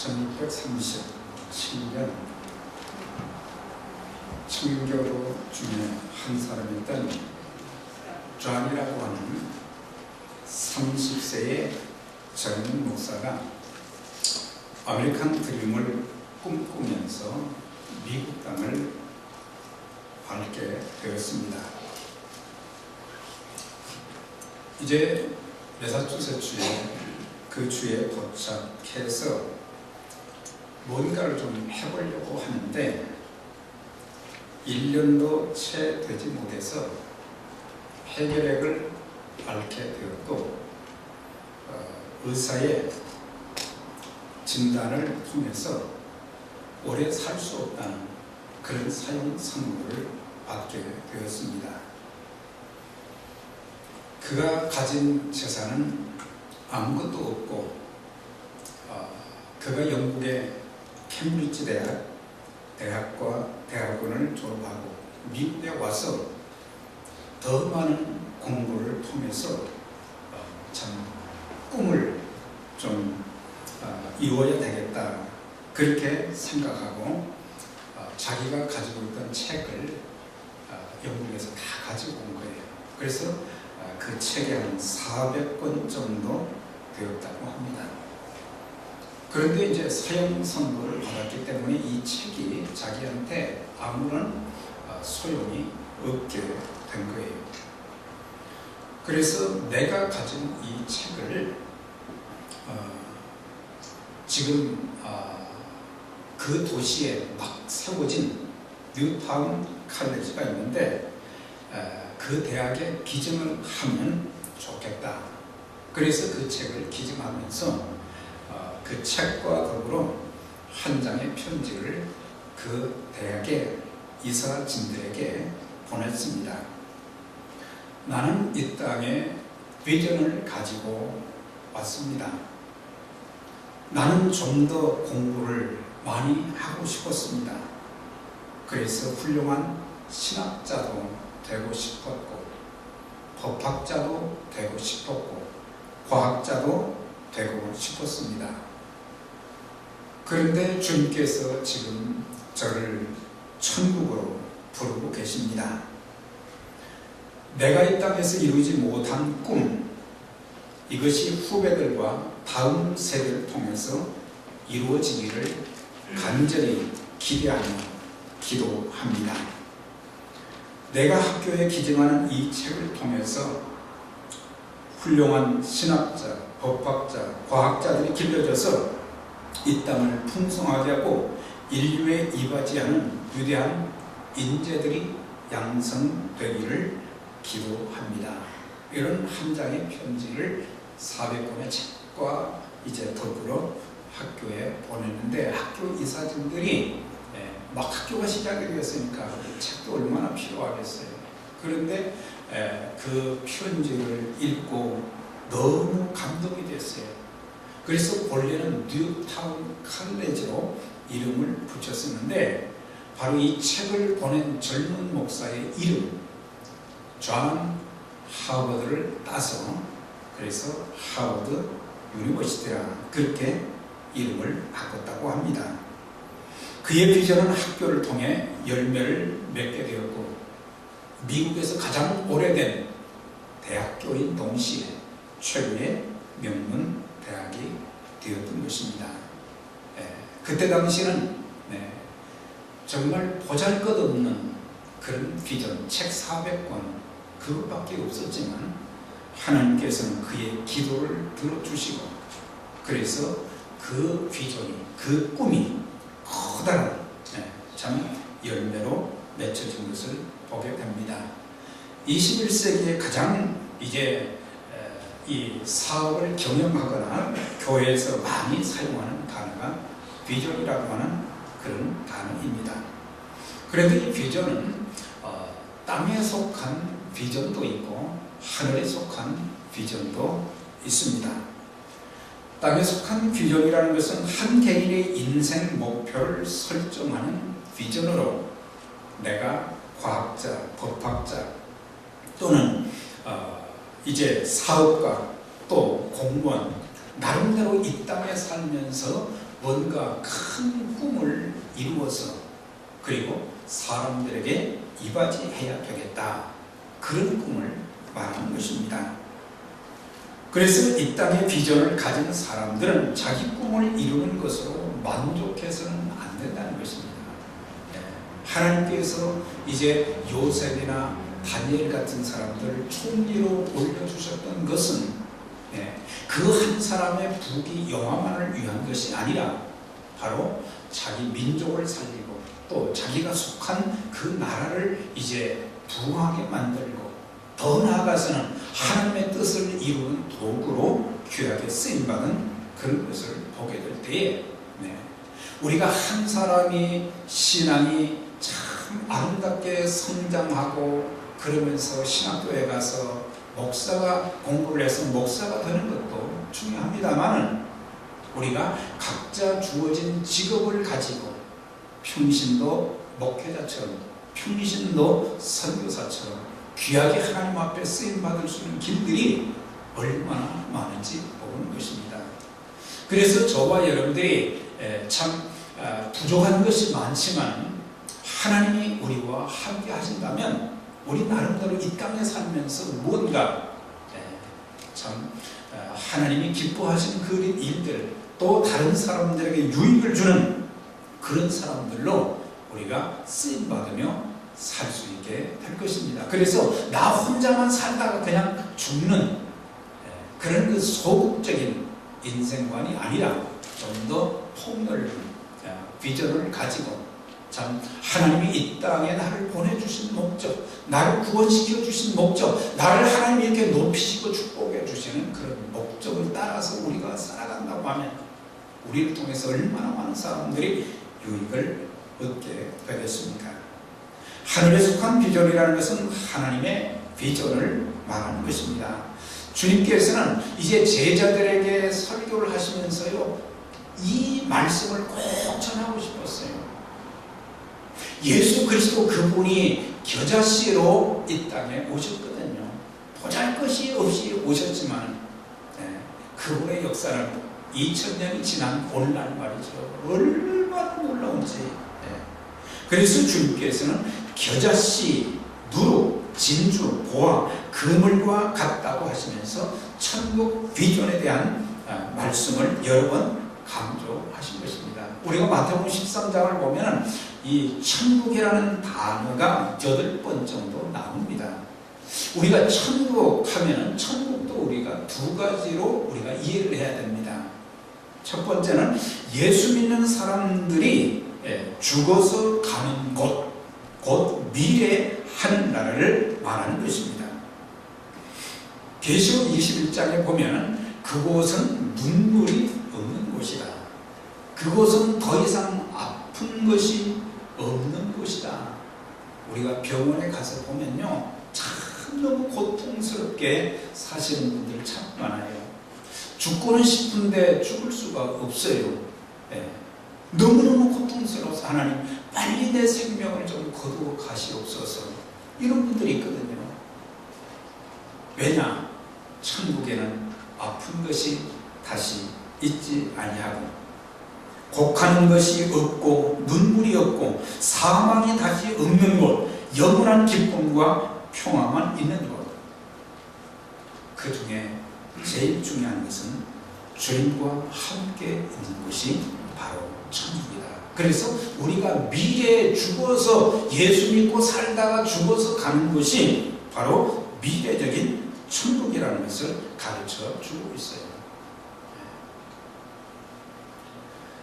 1637년 청교도 중에 한 사람이었던 존이라고 하는 30세의 젊은 목사가 아메리칸 드림을 꿈꾸면서 미국 땅을 밟게 되었습니다. 이제 매사추세츠에 그 주에 도착해서 뭔가를 좀 해보려고 하는데 1년도 채 되지 못해서 해결액을 앓게 되었고 의사의 진단을 통해서 오래 살 수 없다는 그런 사형 선고를 받게 되었습니다. 그가 가진 재산은 아무것도 없고 그가 영국의 캠브리지 대학과 대학원을 졸업하고 미국에 와서 더 많은 공부를 통해서 참 꿈을 좀 이루어야 되겠다 그렇게 생각하고 자기가 가지고 있던 책을 영국에서 다 가지고 온 거예요. 그래서 그 책이 한 400권 정도 되었다고 합니다. 그런데 이제 사형 선고를 받았기 때문에 이 책이 자기한테 아무런 소용이 없게 된 거예요. 그래서 내가 가진 이 책을 지금 그 도시에 막 세워진 뉴타운 칼리지가 있는데 그 대학에 기증을 하면 좋겠다. 그래서 그 책을 기증하면서 그 책과 더불어 한 장의 편지를 그 대학의 이사진들에게 보냈습니다. 나는 이 땅에 비전을 가지고 왔습니다. 나는 좀 더 공부를 많이 하고 싶었습니다. 그래서 훌륭한 신학자도 되고 싶었고 법학자도 되고 싶었고 과학자도 되고 싶었습니다. 그런데 주님께서 지금 저를 천국으로 부르고 계십니다. 내가 이 땅에서 이루지 못한 꿈, 이것이 후배들과 다음 세대를 통해서 이루어지기를 간절히 기대하며 기도합니다. 내가 학교에 기증하는 이 책을 통해서 훌륭한 신학자, 법학자, 과학자들이 길러져서 이 땅을 풍성하게 하고 인류에 이바지하는 위대한 인재들이 양성되기를 기도합니다. 이런 한 장의 편지를 400권의 책과 이제 더불어 학교에 보냈는데 학교 이사진들이 막 학교가 시작이 되었으니까 책도 얼마나 필요하겠어요. 그런데 그 편지를 읽고 너무 감동이 됐어요. 그래서 본래는 뉴타운 칼리지로 이름을 붙였었는데 바로 이 책을 보낸 젊은 목사의 이름 존 하버드를 따서 그래서 하버드 유니버시티라 그렇게 이름을 바꿨다고 합니다. 그의 비전은 학교를 통해 열매를 맺게 되었고 미국에서 가장 오래된 대학교인 동시에 최고의 명문 대학이 되었던 것입니다. 그때 당시는 정말 보잘것없는 그런 비전, 책 400권 그것밖에 없었지만 하나님께서는 그의 기도를 들어주시고 그래서 그 비전이, 그 꿈이 커다란 참 열매로 맺혀진 것을 보게 됩니다. 21세기에 가장 이제 이 사업을 경영하거나 교회에서 많이 사용하는 단어가 비전이라고 하는 그런 단어입니다. 그런데 이 비전은 땅에 속한 비전도 있고 하늘에 속한 비전도 있습니다. 땅에 속한 비전이라는 것은 한 개인의 인생 목표를 설정하는 비전으로 내가 과학자, 법학자 또는 이제 사업가 또 공무원 나름대로 이 땅에 살면서 뭔가 큰 꿈을 이루어서 그리고 사람들에게 이바지해야 되겠다, 그런 꿈을 말하는 것입니다. 그래서 이 땅의 비전을 가진 사람들은 자기 꿈을 이루는 것으로 만족해서는 안 된다는 것입니다. 하나님께서 이제 요셉이나 다니엘 같은 사람들을 총리로 올려주셨던 것은 그 한 사람의 부귀 영화만을 위한 것이 아니라 바로 자기 민족을 살리고 또 자기가 속한 그 나라를 이제 부흥하게 만들고 더 나아가서는 하나님의 뜻을 이루는 도구로 귀하게 쓰임받은 그런 것을 보게 될 때에 우리가 한 사람이 신앙이 참 아름답게 성장하고 그러면서 신학교에 가서 목사가 공부를 해서 목사가 되는 것도 중요합니다만, 우리가 각자 주어진 직업을 가지고 평신도 목회자처럼 평신도 선교사처럼 귀하게 하나님 앞에 쓰임받을 수 있는 길들이 얼마나 많은지 보는 것입니다. 그래서 저와 여러분들이 참 부족한 것이 많지만 하나님이 우리와 함께 하신다면 우리 나름대로 이 땅에 살면서 무언가 참 하나님이 기뻐하시는 그 일들, 또 다른 사람들에게 유익을 주는 그런 사람들로 우리가 쓰임받으며 살 수 있게 될 것입니다. 그래서 나 혼자만 살다가 그냥 죽는 그런 그 소극적인 인생관이 아니라 좀 더 폭넓은 비전을 가지고 참 하나님이 이 땅에 나를 보내주신 목적, 나를 구원시켜 주신 목적, 나를 하나님이 이렇게 높이시고 축복해 주시는 그런 목적을 따라서 우리가 살아간다고 하면 우리를 통해서 얼마나 많은 사람들이 유익을 얻게 되겠습니까? 하늘에 속한 비전이라는 것은 하나님의 비전을 말하는 것입니다. 주님께서는 이제 제자들에게 설교를 하시면서요, 이 말씀을 꼭 전하고 싶었어요. 예수 그리스도 그분이 겨자씨로 이 땅에 오셨거든요. 보잘것이 없이 오셨지만 그분의 역사는 2000년이 지난 오늘날 말이죠. 얼마나 놀라운지. 그래서 주님께서는 겨자씨, 누룩, 진주, 보화, 그물과 같다고 하시면서 천국 비전에 대한 말씀을 여러 번 강조하신 것입니다. 우리가 마태복음 13장을 보면 이 천국이라는 단어가 8번 정도 나옵니다. 우리가 천국 하면은 천국도 우리가 두 가지로 우리가 이해를 해야 됩니다. 첫 번째는 예수 믿는 사람들이 죽어서 가는 곳, 곧 미래 하늘나라를 말하는 것입니다. 계시록 21장에 보면 그곳은 눈물이 없는 곳이다. 그곳은 더 이상 아픈 것이 없는 곳이다. 우리가 병원에 가서 보면요, 참 너무 고통스럽게 사시는 분들 참 많아요. 죽고는 싶은데 죽을 수가 없어요. 너무너무 고통스러워서 하나님 빨리 내 생명을 좀 거두어 가시옵소서, 이런 분들이 있거든요. 왜냐? 천국에는 아픈 것이 다시 있지 아니하고 곡하는 것이 없고 눈물이 없고 사망이 다시 없는 곳, 영원한 기쁨과 평화만 있는 곳. 그 중에 제일 중요한 것은 주님과 함께 있는 곳이 바로 천국이다. 그래서 우리가 미래에 죽어서 예수 믿고 살다가 죽어서 가는 곳이 바로 미래적인 천국이라는 것을 가르쳐 주고 있어요.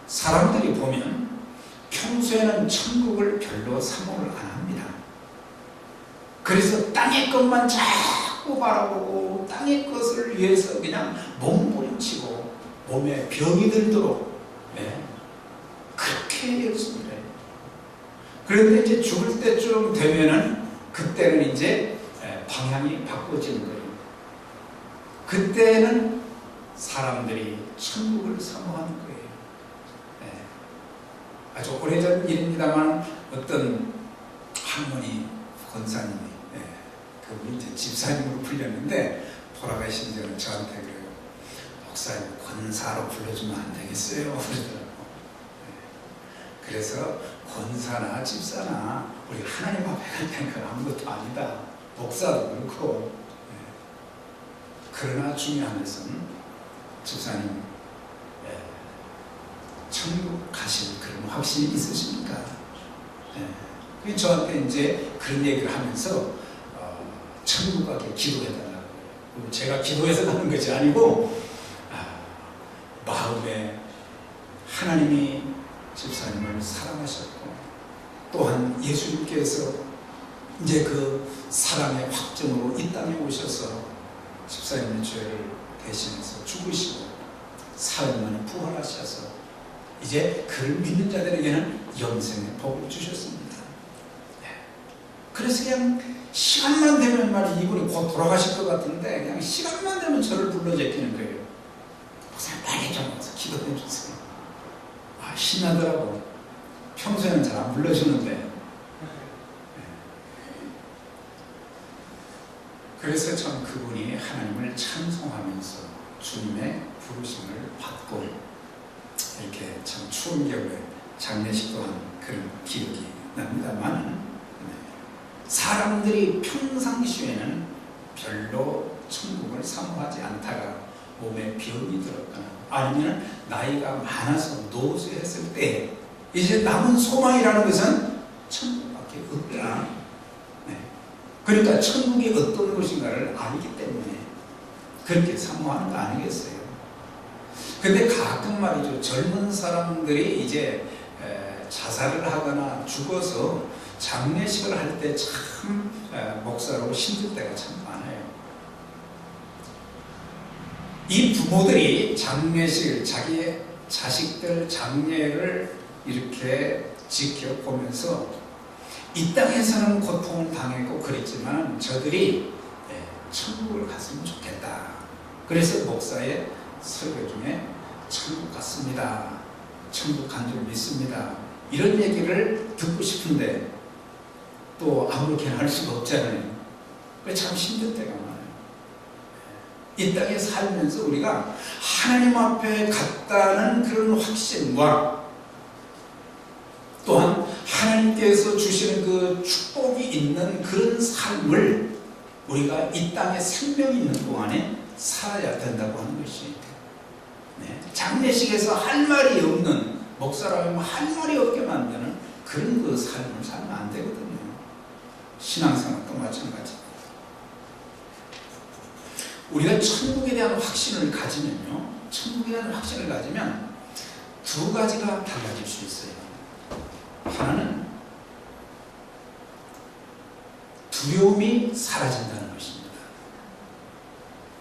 사람들이 보면 평소에는 천국을 별로 사모를 안 합니다. 그래서 땅의 것만 자꾸 바라보고 땅의 것을 위해서 그냥 몸부림치고 몸에 병이 들도록 그렇게 열심히 해요. 그런데 이제 죽을 때쯤 되면은 그때는 이제 방향이 바꿔지는 거예요. 그때는 사람들이 천국을 사모하는 거예요. 아주 오래전 일입니다만 어떤 할머니 권사님이 그분이 이제 집사님으로 불렸는데 돌아가신 전에 저한테 그래요. 목사님 권사로 불러주면 안 되겠어요? 그러더라고요. 그래서 권사나 집사나 우리 하나님 앞에 갈 때는 그 아무것도 아니다. 목사도 그렇고. 그러나 중요한 것은 집사님 천국 가실 그런 확신이 있으십니까? 저한테 이제 그런 얘기를 하면서 천국 가게 기도해달라고. 제가 기도해서 가는 것이 아니고 마음에 하나님이 집사님을 사랑하셨고 또한 예수님께서 이제 그 사랑의 확정으로 이 땅에 오셔서 집사님의 죄를 대신해서 죽으시고 사흘 만에 부활하셔서 이제 그를 믿는 자들에게는 영생의 복을 주셨습니다. 그래서 그냥 시간만 되면 말이 이분이 곧 돌아가실 것 같은데 그냥 시간만 되면 저를 불러 제끼는 거예요. 목사님 빨리 좀 와서 기도해 주세요. 신나더라고. 평소에는 잘 안 불러주는데. 그래서 전 그분이 하나님을 찬송하면서 주님의 부르심을 받고 이렇게 참 추운 겨울에 장례식도 한 그런 기억이 납니다만 사람들이 평상시에는 별로 천국을 사모하지 않다가 몸에 병이 들었거나 아니면 나이가 많아서 노쇠했을 때 이제 남은 소망이라는 것은 천국밖에 없다. 그러니까 천국이 어떤 것인가를 알기 때문에 그렇게 사모하는 거 아니겠어요? 근데 가끔 말이죠. 젊은 사람들이 이제 자살을 하거나 죽어서 장례식을 할 때 참 목사로 힘들 때가 참 많아요. 이 부모들이 장례식, 자기의 자식들 장례를 이렇게 지켜보면서 이 땅에서는 고통을 당했고 그랬지만 저들이 천국을 갔으면 좋겠다. 그래서 목사의 설교 중에 천국 갔습니다. 천국 간 줄 믿습니다. 이런 얘기를 듣고 싶은데 또 아무렇게나 할 수가 없잖아요. 참 힘든 때가 많아요. 이 땅에 살면서 우리가 하나님 앞에 갔다는 그런 확신과 또한 하나님께서 주시는 그 축복이 있는 그런 삶을 우리가 이 땅에 생명이 있는 동안에 살아야 된다고 하는 것이 장례식에서 할 말이 없는 목사라면 할 말이 없게 만드는 그런 그 삶을 살면 안 되거든요. 신앙생활도 마찬가지. 우리가 천국에 대한 확신을 가지면요, 천국에 대한 확신을 가지면 두 가지가 달라질 수 있어요. 하나는 두려움이 사라진다는 것입니다.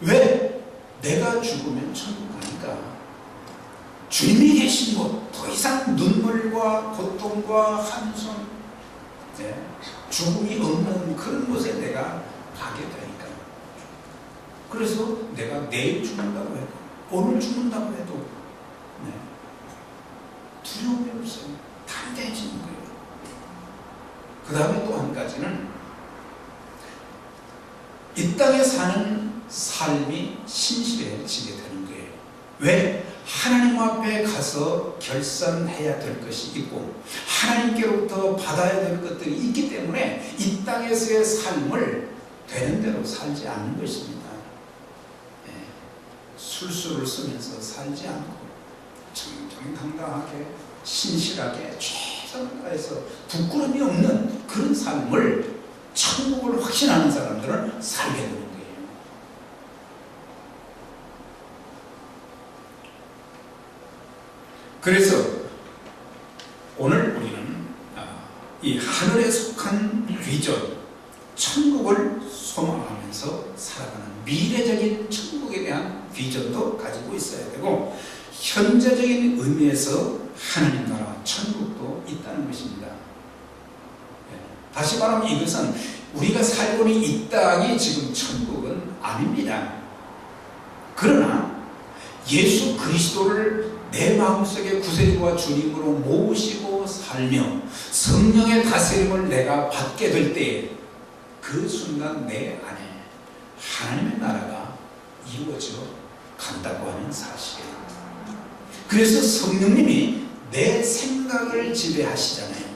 왜? 내가 죽으면 천국 가니까 주님이 계신 곳, 더 이상 눈물과 고통과 한숨, 죽음이 없는 그런 곳에 내가 가게 되니까. 그래서 내가 내일 죽는다고 해도 오늘 죽는다고 해도 두려움이 없어요. 담대해지는 거예요. 그 다음에 또 한 가지는 이 땅에 사는 삶이 신실해지게 되는 거예요. 왜? 하나님 앞에 가서 결산해야 될 것이 있고 하나님께로부터 받아야 될 것들이 있기 때문에 이 땅에서의 삶을 되는 대로 살지 않는 것입니다. 술수를 쓰면서 살지 않고 정정당당하게 신실하게 최선을 다해서 부끄러움이 없는 그런 삶을 천국을 확신하는 사람들은 살게 되는 거예요. 그래서 오늘 우리는 이 하늘에 속한 비전, 천국을 소망하면서 살아가는 미래적인 천국에 대한 비전도 가지고 있어야 되고 현재적인 의미에서 하나님 나라 천국도 있다는 것입니다. 다시 말하면 이것은 우리가 살고 있는 이 땅이 지금 천국은 아닙니다. 그러나 예수 그리스도를 내 마음속에 구세주와 주님으로 모시고 살며 성령의 다스림을 내가 받게 될 때 그 순간 내 안에 하나님의 나라가 이루어져 간다고 하는 사실이에요. 그래서 성령님이 내 생각을 지배하시잖아요.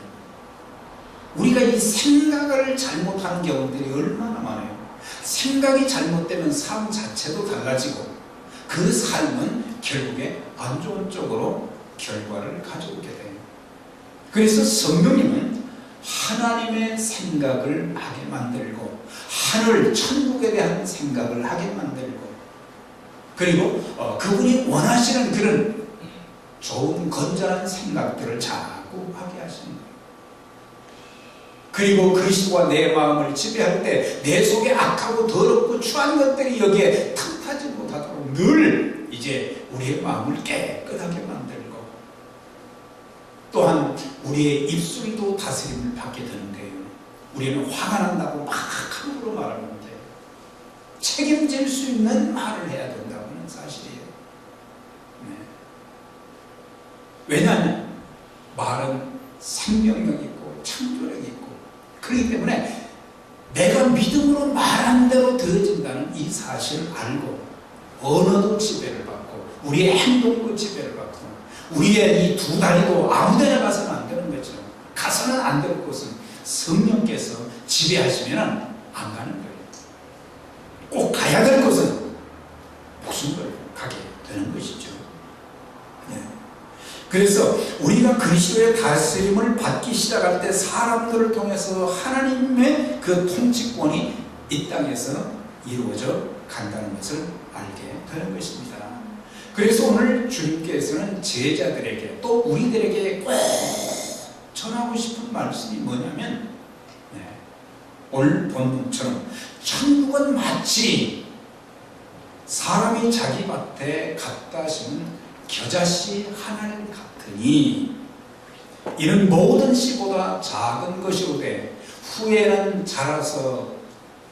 우리가 이 생각을 잘못하는 경우들이 얼마나 많아요. 생각이 잘못되면 삶 자체도 달라지고 그 삶은 결국에 안 좋은 쪽으로 결과를 가져오게 돼요. 그래서 성령님은 하나님의 생각을 하게 만들고 하늘 천국에 대한 생각을 하게 만들고 그리고 그분이 원하시는 그런 좋은 건전한 생각들을 자꾸 하게 하시는 거예요. 그리고 그리스도가 내 마음을 지배할 때 내 속에 악하고 더럽고 추한 것들이 여기에 틈타지 못하도록 늘 이제 우리의 마음을 깨끗하게 만들고 또한 우리의 입술도 다스림을 받게 되는 거예요. 우리는 화가 난다고 막 함부로 말하면 돼요. 책임질 수 있는 말을 해야 된다는 사실이에요. 네. 왜냐하면 말은 생명력이 있고 창조력이 있고 그렇기 때문에 내가 믿음으로 말한 대로 되어진다는 이 사실을 알고 언어도 지배를 받고 우리의 행동도 지배를 받고 우리의 이 두 다리도 아무 데나 가서는 안 되는 거죠. 가서는 안 될 곳은 성령께서 지배하시면 안 가는 거예요. 꼭 가야 될 곳은 무슨 걸 가게 되는 것이죠. 네. 그래서 우리가 그리스도의 다스림을 받기 시작할 때 사람들을 통해서 하나님의 그 통치권이 이 땅에서 이루어져 간다는 것을 알게 되는 것입니다. 그래서 오늘 주님께서는 제자들에게 또 우리들에게 꼭 전하고 싶은 말씀이 뭐냐면 오늘 본문처럼 천국은 마치 사람이 자기 밭에 갖다 심은 겨자씨 하나를 같으니 이는 모든 씨보다 작은 것이오되 후에는 자라서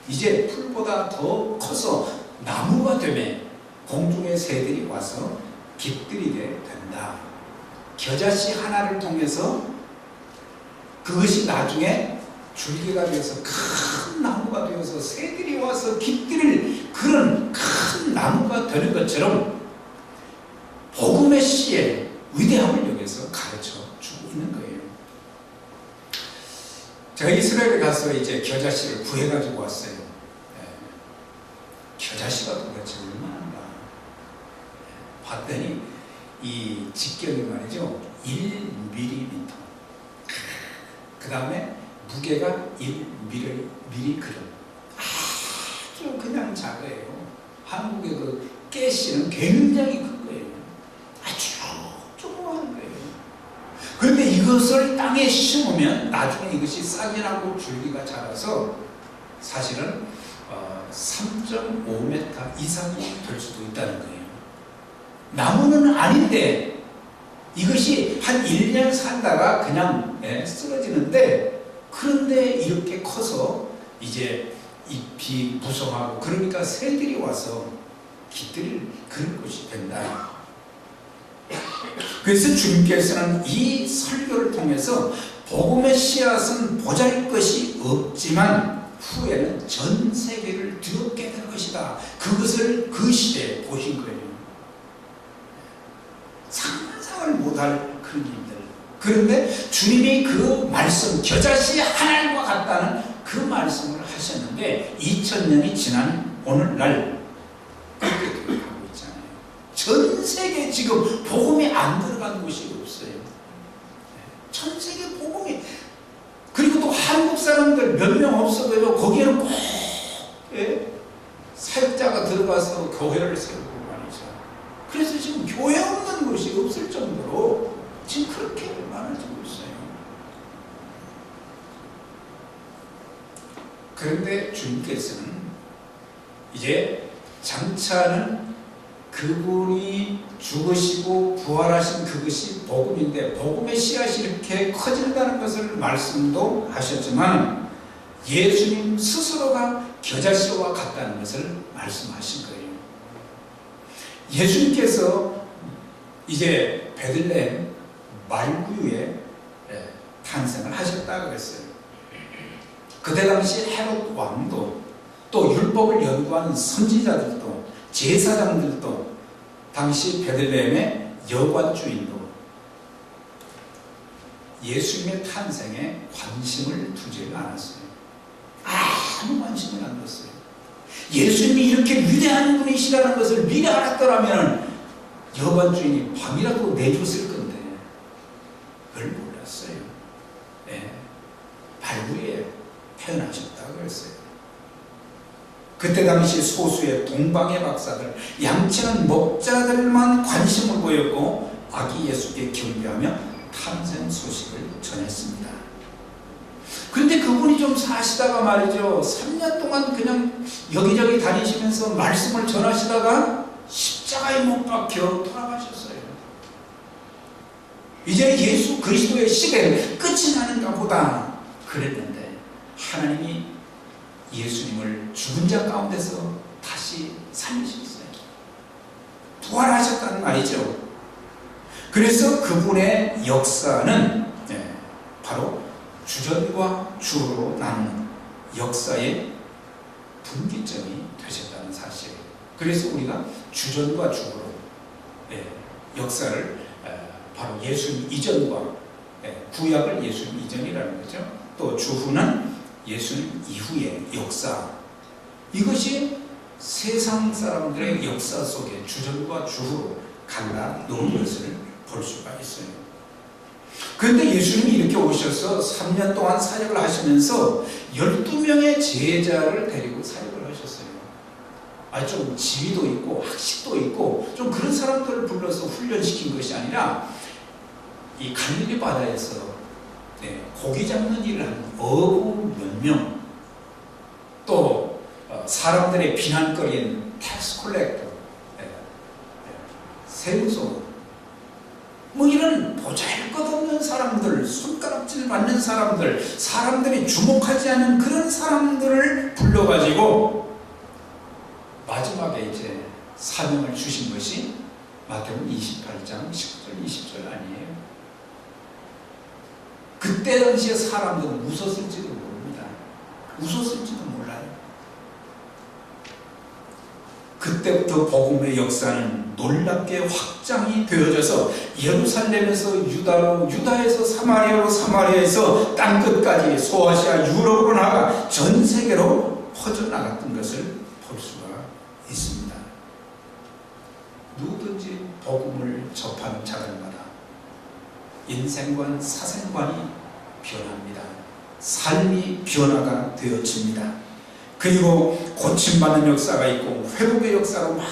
이제 풀보다 더 커서 나무가 되매 공중의 새들이 와서 깃들이게 된다. 겨자씨 하나를 통해서 그것이 나중에 줄기가 되어서 큰 나무가 되어서 새들이 와서 깃들일 그런 큰 나무가 되는 것처럼 복음의 씨의 위대함을 여기서 가르쳐 주고 있는 거예요. 제가 이스라엘에 가서 이제 겨자씨를 구해가지고 왔어요. 겨자씨가 도대체 얼마나 봤더니 이 직경이 말이죠 1mm 그 다음에 무게가 1mg 아주 그냥 작아요. 한국의 그 깨씨는 굉장히 큰 거예요. 아주 조그만 거예요. 그런데 이것을 땅에 심으면 나중에 이것이 싹이 나고 줄기가 자라서 사실은 3.5m 이상이 될 수도 있다는 거예요. 나무는 아닌데 이것이 한 1년 살다가 그냥 쓰러지는데 그런데 이렇게 커서 이제 잎이 무성하고 그러니까 새들이 와서 깃들일 그런 곳이 된다. 그래서 주님께서는 이 설교를 통해서 복음의 씨앗은 보잘것이 없지만 후에는 전 세계를 뒤엎게 될 것이다. 그것을 그 시대에 보신 거예요. 상상을 못할 그런 일들. 그런데 주님이 그 말씀, 겨자씨 하나님과 같다는 그 말씀을 하셨는데 2000년이 지난 오늘날 그렇게 되어가고 있잖아요. 전 세계에 지금 복음이 안 들어간 곳이 없어요. 전 세계 복음이. 그리고 또 한국 사람들 몇 명 없어도요, 거기에는 꼭 사역자가 들어가서 교회를 세우고 말이죠. 그래서 지금 교회 없는 곳이 없을 정도로 지금 그렇게 많아지고 있어요. 그런데 주님께서는 이제 장차는 그분이 죽으시고 부활하신 그것이 복음인데 복음의 씨앗이 이렇게 커진다는 것을 말씀도 하셨지만 예수님 스스로가 겨자씨와 같다는 것을 말씀하신 거예요. 예수님께서 이제 베들레헴 말구유에 탄생을 하셨다 그랬어요. 그때 당시 헤롯 왕도 또 율법을 연구하는 선지자들도 제사장들도 당시 베들레헴의 여관주인도 예수님의 탄생에 관심을 두지를 않았어요. 아무 관심을 안 뒀어요. 예수님이 이렇게 위대한 분이시라는 것을 미리 알았더라면 여관 주인이 밤이라도 내줬을 건데 그걸 몰랐어요. 네. 발구에 태어나셨다고 했어요. 그때 당시 소수의 동방의 박사들, 양치는 목자들만 관심을 보였고 아기 예수께 경배하며 탄생 소식을 전했습니다. 그런데 그분이 좀 사시다가 말이죠, 3년 동안 그냥 여기저기 다니시면서 말씀을 전하시다가 십자가에 못 박혀 돌아가셨어요. 이제 예수 그리스도의 시대는 끝이 나는가 보다 그랬는데 하나님이 예수님을 죽은 자 가운데서 다시 살리셨어요. 부활하셨다는 말이죠. 그래서 그분의 역사는 바로 주전과 주로 나누는 역사의 분기점이 되셨다는 사실이에요. 그래서 우리가 주전과 주로 역사를 바로 예수님 이전과 구약을 예수님 이전이라는 거죠. 또 주후는 예수님 이후의 역사, 이것이 세상 사람들의 역사 속에 주전과 주후로 갈라 놓은 것을 볼 수가 있어요. 그런데 예수님이 이렇게 오셔서 3년 동안 사역을 하시면서 12명의 제자를 데리고 사역을 하셨어요. 좀 지위도 있고 학식도 있고 좀 그런 사람들을 불러서 훈련시킨 것이 아니라 이 갈릴리 바다에서 고기 잡는 일을 하는 어부 몇 명, 또 사람들의 비난거리인 텍스 콜렉터, 세무서, 이런 보잘것없는 사람들, 손가락질 받는 사람들, 사람들이 주목하지 않는 그런 사람들을 불러가지고 마지막에 이제 사명을 주신 것이 마태복음 28장 19절 20절 아니에요. 그때 당시에 사람들은 웃었을지도 모릅니다. 웃었을지도 몰라요. 그때부터 복음의 역사는 놀랍게 확장이 되어져서 예루살렘에서 유다로, 유다에서 사마리아로, 사마리아에서 땅끝까지 소아시아 유럽으로 나가 전 세계로 퍼져나갔던 것을 볼 수가 있습니다. 누구든지 복음을 접하는 자들마다 인생관, 사생관이 변합니다. 삶이 변화가 되어집니다. 그리고 고침받는 역사가 있고 회복의 역사로 막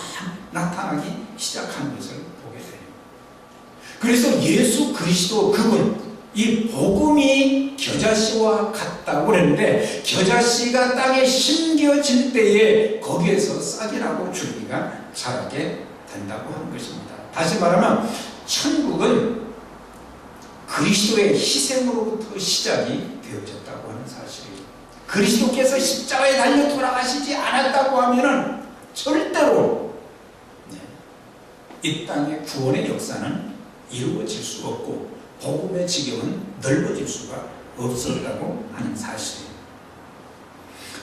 나타나기 시작하는 것을 보게 돼요. 그래서 예수 그리스도 그분, 이 복음이 겨자씨와 같다고 그랬는데 겨자씨가 땅에 심겨질 때에 거기에서 싹이 나고 줄기가 자라게 된다고 하는 것입니다. 다시 말하면 천국은 그리스도의 희생으로부터 시작이 되어졌다고 하는 사실이에요. 그리스도께서 십자가에 달려 돌아가시지 않았다고 하면은 절대로 이 땅의 구원의 역사는 이루어질 수 없고 복음의 지경은 넓어질 수가 없었다고 하는 사실이에요.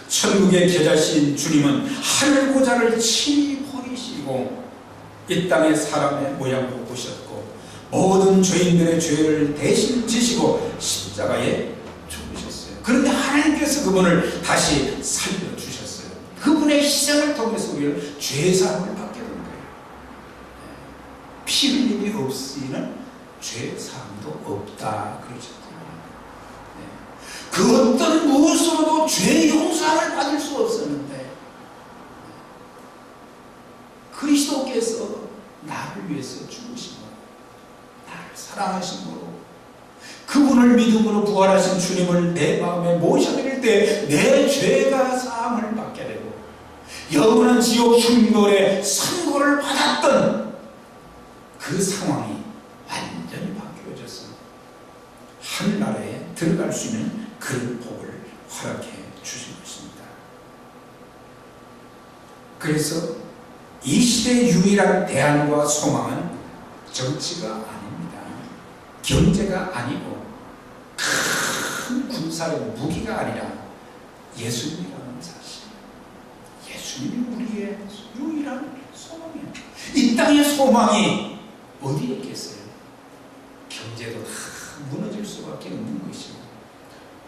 천국의 겨자씨인 주님은 하늘 고자를 친히 버리시고 이 땅의 사람의 모양으로 오셨고 모든 죄인들의 죄를 대신 지시고 십자가에 죽으셨어요. 그런데 하나님께서 그분을 다시 살려주셨어요. 그분의 희생을 통해서 우리를 죄사함을 받게 된 거예요. 피 흘림이 없이는 죄사함도 없다 그러셨거든요. 그 어떤 무엇으로도 죄 용서를 받을 수 없었는데 그리스도께서 나를 위해서 죽으신 것, 나를 사랑하심으로 그분을 믿음으로 부활하신 주님을 내 마음에 모셔드릴 때 내 죄가 사함을 받게 되고 영원한 지옥 흉노의 선고를 받았던 그 상황이 완전히 바뀌어져서 하늘나라에 들어갈 수 있는 그런 복을 허락해 주신 것입니다. 그래서 이 시대의 유일한 대안과 소망은 정치가 아닙니다. 경제가 아니고 큰 군사의 무기가 아니라 예수님이라는 사실. 예수님이 우리의 유일한 소망이에요. 이 땅의 소망이 어디에 있겠어요? 경제도 다 무너질 수밖에 없는 것이고,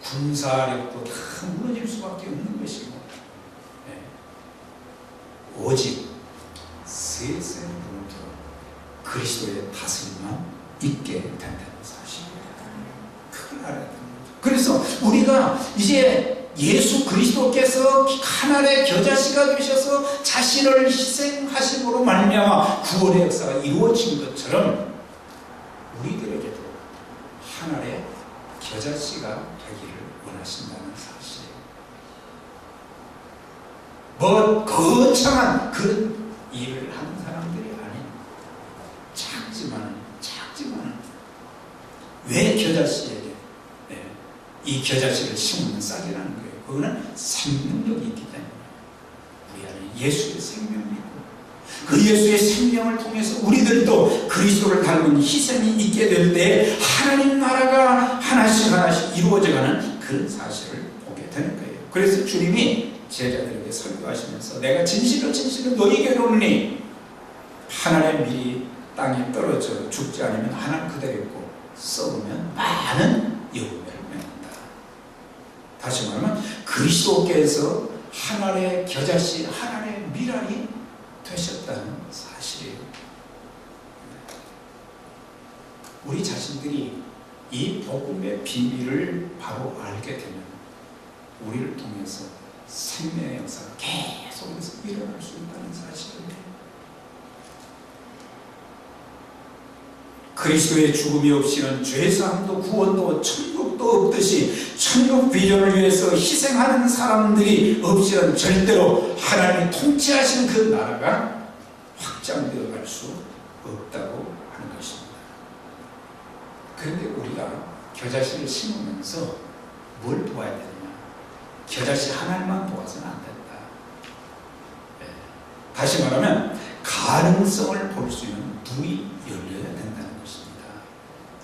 군사력도 다 무너질 수밖에 없는 것이고, 오직 세세 무너져 그리스도의 다스림만 있게 된다는 사실입니다. 그걸 알아야 됩니다. 그래서 우리가 이제 예수 그리스도께서 하나님의 겨자씨가 되셔서 자신을 희생하심으로 말미암아 구원의 역사가 이루어진 것처럼 우리들에게도 하나님의 겨자씨가 되기를 원하신다는 사실이에요. 뭐 거창한 그런 일을 하는 사람들이 아닌 작지만 왜 겨자씨에게 이 겨자씨를 심으면 싹이 나는 거예요. 그거는 생명력이 있기 때문에 우리 안에 예수의 생명이 있고 그 예수의 생명을 통해서 우리들도 그리스도를 닮은 희생이 있게 될 때 하나님 나라가 하나씩 이루어져가는 그런 사실을 보게 되는 거예요. 그래서 주님이 제자들에게 설교하시면서 내가 진실로 너희에게 이르노니 하나님의 밀이 땅에 떨어져 죽지 않으면 하나 그대로 있고 썩으면 많은 열매를 맺는다. 다시 말하면 그리스도께서 하나님의 겨자씨, 하나님의 밀알이 되셨다는 사실이에요. 우리 자신들이 이 복음의 비밀을 바로 알게 되면 우리를 통해서 생명의 역사가 계속해서 일어날 수 있다는 사실입니다. 그리스도의 죽음이 없이는 죄사함도 구원도 천국도 없듯이 천국 비전을 위해서 희생하는 사람들이 없이는 절대로 하나님이 통치하시는 그 나라가 확장되어 갈 수 없다고 하는 것입니다. 그런데 우리가 겨자씨를 심으면서 뭘 도와야 되느냐? 겨자씨 하나님만 도와서는 안 된다. 다시 말하면 가능성을 볼 수 있는 눈이 열려야 된다는 것입니다.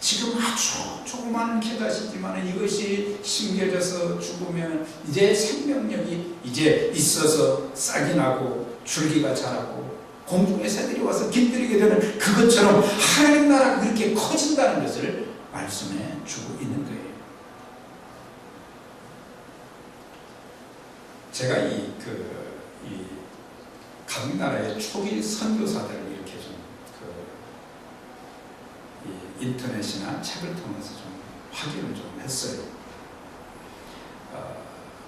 지금 아주 조그마한 겨자씨지만 이것이 심겨져서 죽으면 이제 생명력이 이제 있어서 싹이 나고 줄기가 자라고 공중의 새들이 와서 깃들이게 되는 그것처럼 하나님 나라가 그렇게 커진다는 것을 말씀해 주고 있는 거예요. 제가 각 나라의 초기 선교사들을 이렇게 좀 인터넷이나 책을 통해서 좀 확인을 좀 했어요.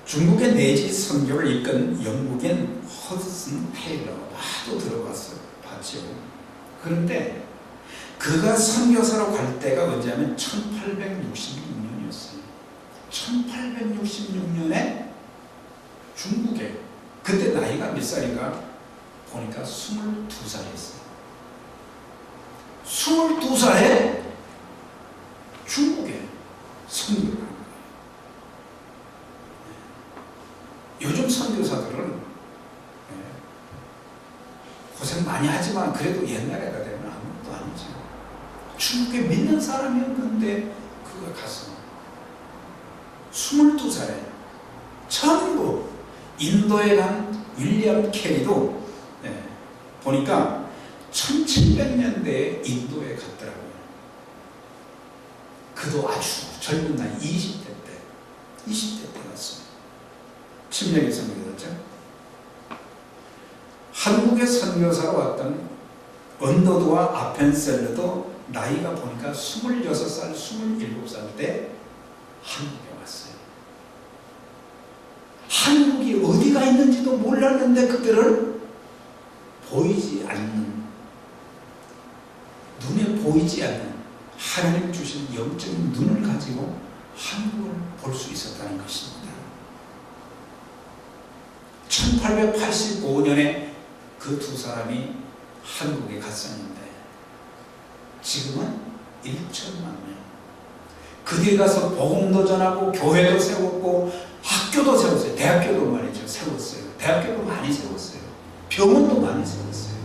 중국의 내지 선교를 이끈 영국인 허드슨 테일러 나도 들어봤어요. 봤죠. 그런데 그가 선교사로 갈 때가 언제냐면 1866년이었어요. 1866년에 중국에 그때 나이가 몇 살인가 보니까 22살이었어요. 22살에 중국에 선교를 한 거예요. 요즘 선교사들은 고생 많이 하지만 그래도 옛날에가 되면 아무것도 아니죠. 중국에 믿는 사람이었는데 그가 가서 22살에 전부 인도에 간 윌리엄 캐리도 보니까 1700년대에 인도에 갔더라고요. 그도 아주 젊은 나이 20대 때 갔어요. 침략의 선교였죠. 한국의 선교사로 왔던 언더드와 아펜셀러도 나이가 보니까 26살, 27살 때 한국에 왔어요. 한국이 어디가 있는지도 몰랐는데 그들은 보이지 않는, 눈에 보이지 않는 하나님 주신 영적인 눈을 가지고 한국을 볼 수 있었다는 것입니다. 1885년에 그 두 사람이 한국에 갔었는데 지금은 1천만 명. 그들이 가서 복음도 전하고 교회도 세웠고 학교도 세웠어요. 대학교도 말이죠. 세웠어요. 대학교도 많이 세웠어요. 병원도 많이 세웠어요.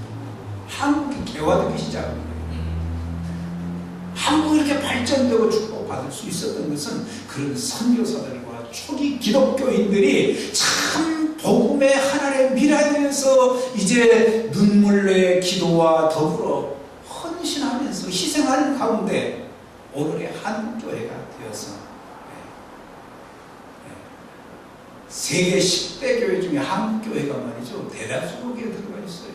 한국이 개화되기 시작한 거예요. 한국이 이렇게 발전되고 축복받을 수 있었던 것은 그런 선교사들과 초기 기독교인들이 참 복음의 하나님의 미래에 대해서 이제 눈물의 기도와 더불어 헌신하면서 희생하는 가운데 오늘의 한 교회가 되어서 세계 10대 교회 중에 한 교회가 말이죠, 대다수 거기에 들어가 있어요.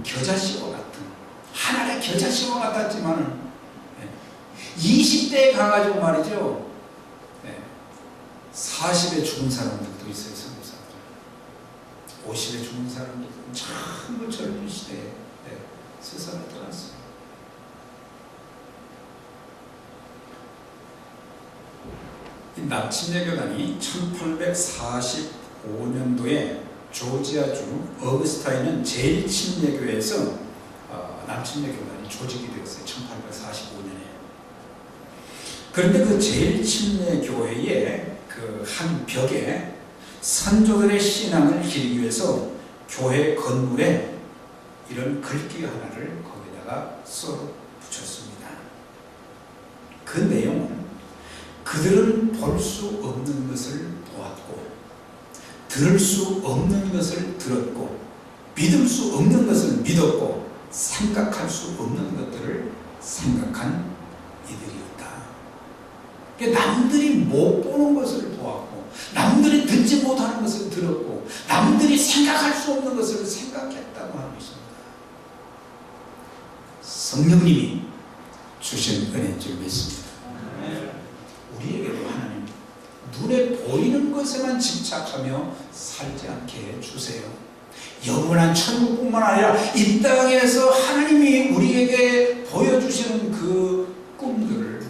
겨자씨와 같은, 하나의 겨자씨와 같았지만은 20대에 가가지고 말이죠, 40에 죽은 사람들도 있어요. 선교사들 50에 죽은 사람들도 전부 젊은 시대에 세상에 들어갔어요. 이 남침례교단이 1845년도에 조지아주 어거스타에 제일 침례교회에서 남침례교단이 조직이 되었어요. 1845년에. 그런데 그 제일 침례교회의 그 한 벽에 선조들의 신앙을 기리기 위해서 교회 건물에 이런 글귀 하나를 거기다가 써 붙였습니다. 그 내용은 그들은 볼 수 없는 것을 보았고 들을 수 없는 것을 들었고 믿을 수 없는 것을 믿었고 생각할 수 없는 것들을 생각한 이들이었다. 남들이 못 보는 것을 보았고 남들이 듣지 못하는 것을 들었고 남들이 생각할 수 없는 것을 생각했다고 하는 것입니다. 성령님이 주신 은혜인 줄 믿습니다. 우리에게도 하나님 눈에 보이는 것에만 집착하며 살지 않게 해주세요. 영원한 천국뿐만 아니라 이 땅에서 하나님이 우리에게 보여주시는 그 꿈들을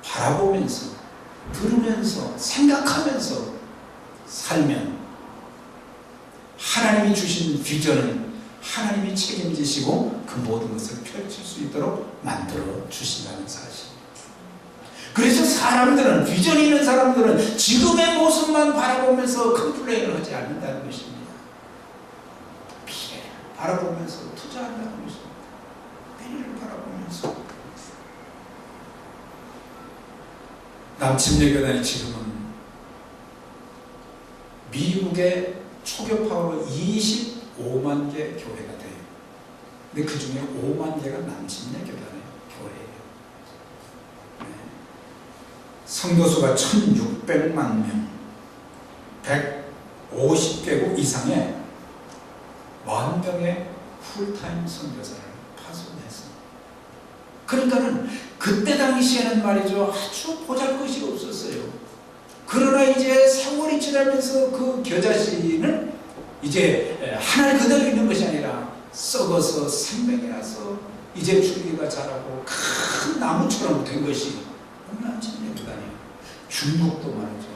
바라보면서 들으면서 생각하면서 살면 하나님이 주신 비전은 하나님이 책임지시고 그 모든 것을 펼칠 수 있도록 만들어 주신다는 사실. 그래서 사람들은, 비전이 있는 사람들은 지금의 모습만 바라보면서 컴플레인을 하지 않는다는 것입니다. 미래를 바라보면서 투자한다는 것입니다. 미래를 바라보면서. 남침례교단이 지금은 미국의 초교파로 25만 개 교회가 돼요. 근데 그 중에 5만 개가 남침례교단의 교회예요. 성도수가 1600만 명, 150개국 이상의 10,000명의 풀타임 선교사를 파송했습니다. 그러니까는 그때 당시에는 말이죠, 아주 보잘것이 없었어요. 그러나 이제 세월이 지나면서 그 겨자씨는 이제 하늘 그대로 있는 것이 아니라 썩어서 생명이 나서 이제 줄기가 자라고 큰 나무처럼 된 것이 남침례교단이에요. 중국도 말이죠.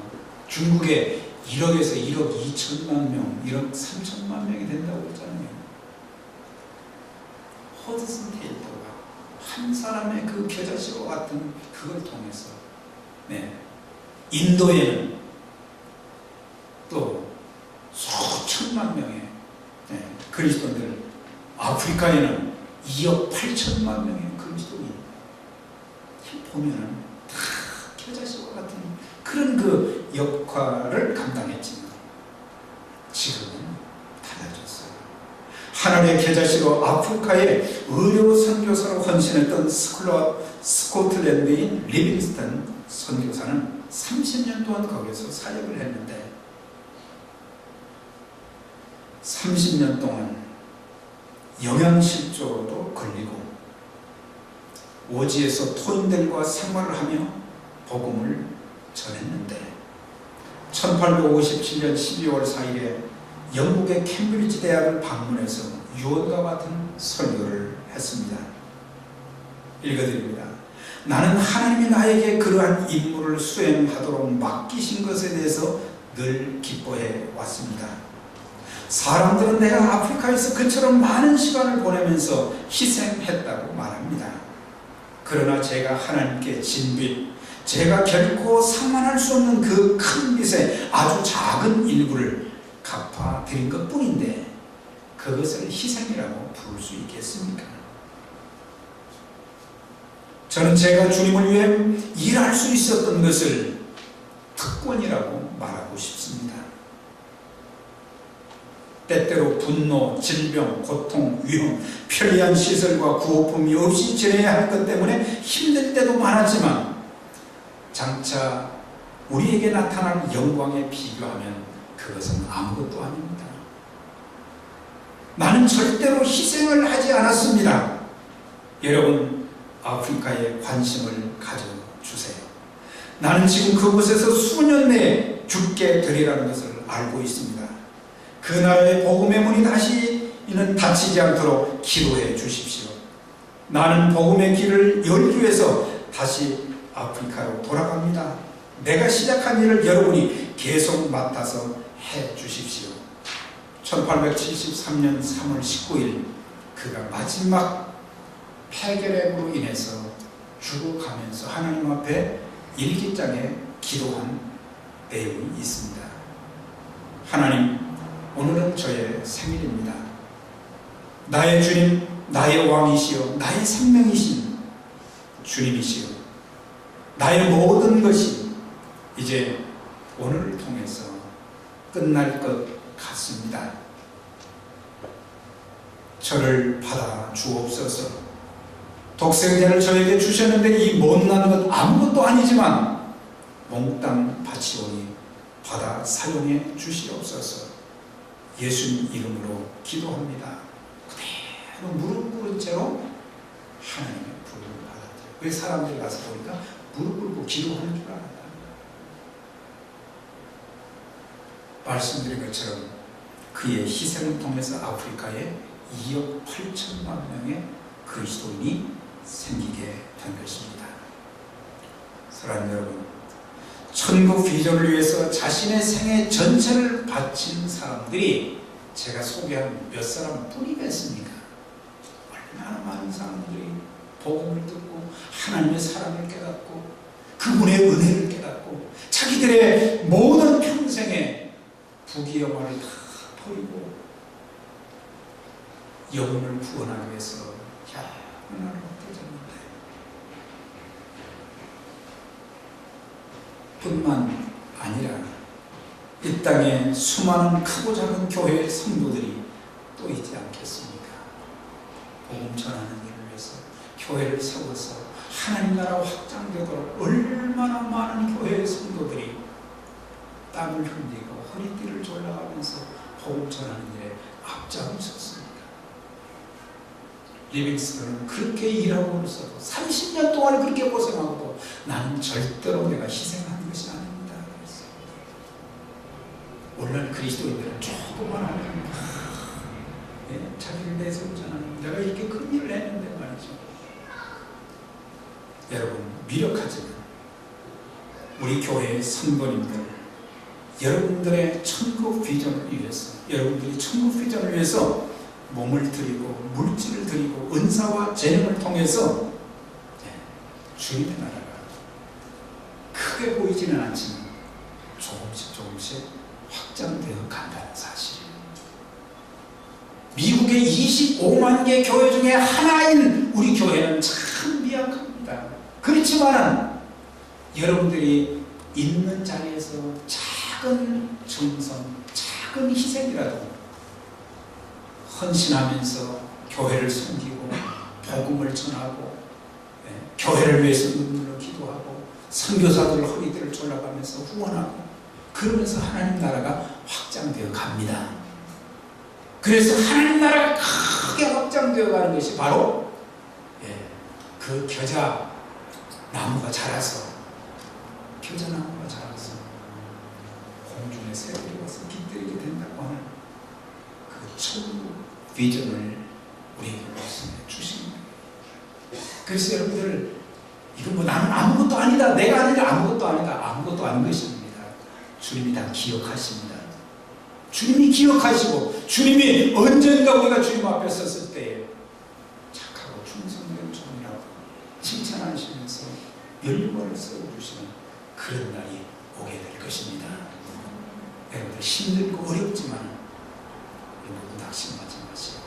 중국에 1억에서 1억 2천만 명, 1억 3천만 명이 된다고 했잖아요. 허드슨 테일러가 한 사람의 그 겨자씨와 같은 그걸 통해서 인도에는 또 수천만 명의 그리스도인들, 아프리카에는 2억 8천만 명의 그리스도인 보면은 다 겨자씨와 같은 그런 그 역할을 감당했지만 지금은 달라졌어요. 하나님의 겨자씨로 아프리카의 의료 선교사로 헌신했던 스코틀랜드인 리빙스턴 선교사는 30년 동안 거기서 사역을 했는데 30년 동안 영양실조로도 걸리고 오지에서 토인들과 생활을 하며 복음을 전했는데 1857년 12월 4일에 영국의 캠브리지 대학을 방문해서 유언과 같은 설교를 했습니다. 읽어드립니다. 나는 하나님이 나에게 그러한 임무를 수행하도록 맡기신 것에 대해서 늘 기뻐해 왔습니다. 사람들은 내가 아프리카에서 그처럼 많은 시간을 보내면서 희생했다고 말합니다. 그러나 제가 하나님께 진 빚, 제가 결코 상환할 수 없는 그 큰 빚의 아주 작은 일부를 갚아드린 것 뿐인데 그것을 희생이라고 부를 수 있겠습니까? 저는 제가 주님을 위해 일할 수 있었던 것을 특권이라고 말하고 싶습니다. 때때로 분노, 질병, 고통, 위험, 편리한 시설과 구호품이 없이 지내야 할 것 때문에 힘들 때도 많았지만 장차 우리에게 나타날 영광에 비교하면 그것은 아무것도 아닙니다. 나는 절대로 희생을 하지 않았습니다. 여러분, 아프리카에 관심을 가져주세요. 나는 지금 그곳에서 수년 내에 죽게 되리라는 것을 알고 있습니다. 그 나라의 복음의 문이 다시 이는 닫히지 않도록 기도해 주십시오. 나는 복음의 길을 열기 위해서 다시 아프리카로 돌아갑니다. 내가 시작한 일을 여러분이 계속 맡아서 해 주십시오. 1873년 3월 19일 그가 마지막 폐결핵으로 인해서 죽어가면서 하나님 앞에 일기장에 기도한 내용이 있습니다. 하나님, 오늘은 저의 생일입니다. 나의 주님, 나의 왕이시여, 나의 생명이신 주님이시여, 나의 모든 것이 이제 오늘을 통해서 끝날 것 같습니다. 저를 받아 주옵소서. 독생자를 저에게 주셨는데 이 못난 것 아무것도 아니지만 몽땅 바치오니 받아 사용해 주시옵소서. 예수님 이름으로 기도합니다. 그대로 무릎 꿇은 채로 하나님의 부름을 받았대요. 왜 사람들이 가서 보니까 무릎 꿇고 기도하는 줄 알았다. 말씀드린 것처럼 그의 희생을 통해서 아프리카에 2억 8천만 명의 그리스도인이 생기게 된 것입니다. 사랑하는 여러분, 천국 비전을 위해서 자신의 생애 전체를 바친 사람들이 제가 소개한 몇 사람 뿐이겠습니까? 얼마나 많은 사람들이 복음을 듣고 하나님의 사랑을 깨닫고 그분의 은혜를 깨닫고 자기들의 모든 평생의 부귀영화를 다 버리고 영혼을 구원하기 위해서 야만을 헛되졌는데 뿐만 아니라 이 땅에 수많은 크고 작은 교회의 성도들이 또 있지 않겠습니까? 복음 전하는 일을 위해서 교회를 세워서 하나님 나라 확장되도록 얼마나 많은 교회의 성도들이 땀을 흘리고 허리띠를 졸라가면서 복음 전하는 일에 앞장섰습니다. 리빙스턴은 그렇게 일하고 있어도 30년 동안 그렇게 고생하고도 나는 절대로 내가 희생한 것이 아닙니다. 오늘날 그리스도인들은 조금만 하면 자기를 내세우잖아요. 내가 이렇게 큰 일을 했는데 말이죠. 여러분, 미력하지만 우리 교회의 성도님들, 여러분들의 천국 비전을 위해서, 여러분들이 천국 비전을 위해서 몸을 드리고 물질을 드리고 은사와 재능을 통해서 주님의 나라가 크게 보이지는 않지만 조금씩 확장되어 간다는 사실이에요. 미국의 25만 개 교회 중에 하나인 우리 교회는 참 미약합니다. 그렇지만 여러분들이 있는 자리에서 작은 정성, 작은 희생이라도 헌신하면서 교회를 섬기고 복음을 전하고 교회를 위해서 눈물로 기도하고 선교사들 허리띠를 졸라가면서 후원하고 그러면서 하나님 나라가 확장되어 갑니다. 그래서 하나님 나라가 크게 확장되어 가는 것이 바로 그 겨자 나무가 자라서 공중의 새들이 와서 깃들이게 된다고 하는 그 천국 비전을 우리에게 말씀해 주십니다. 그래서 여러분들, 이건 나는 아무것도 아니다, 내가 아니라 아무것도 아니다, 아무것도 아닌 것입니다. 주님이 다 기억하십니다. 주님이 기억하시고 주님이 언젠가 우리가 주님 앞에 섰을 때 착하고 충성된 종이라고 칭찬하시면서 열관을 세워주시는 그런 날이 오게 될 것입니다. 여러분들 힘들고 어렵지만 여러분 낙심하지 마시고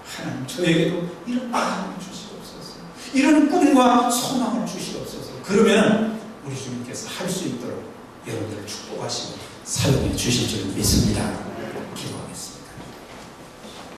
하나님 저에게도 이런 마음을 주시옵소서, 이런 꿈과 소망을 주시옵소서. 그러면 우리 주님께서 할 수 있도록 여러분들을 축복하시고 사용해 주실 줄 믿습니다.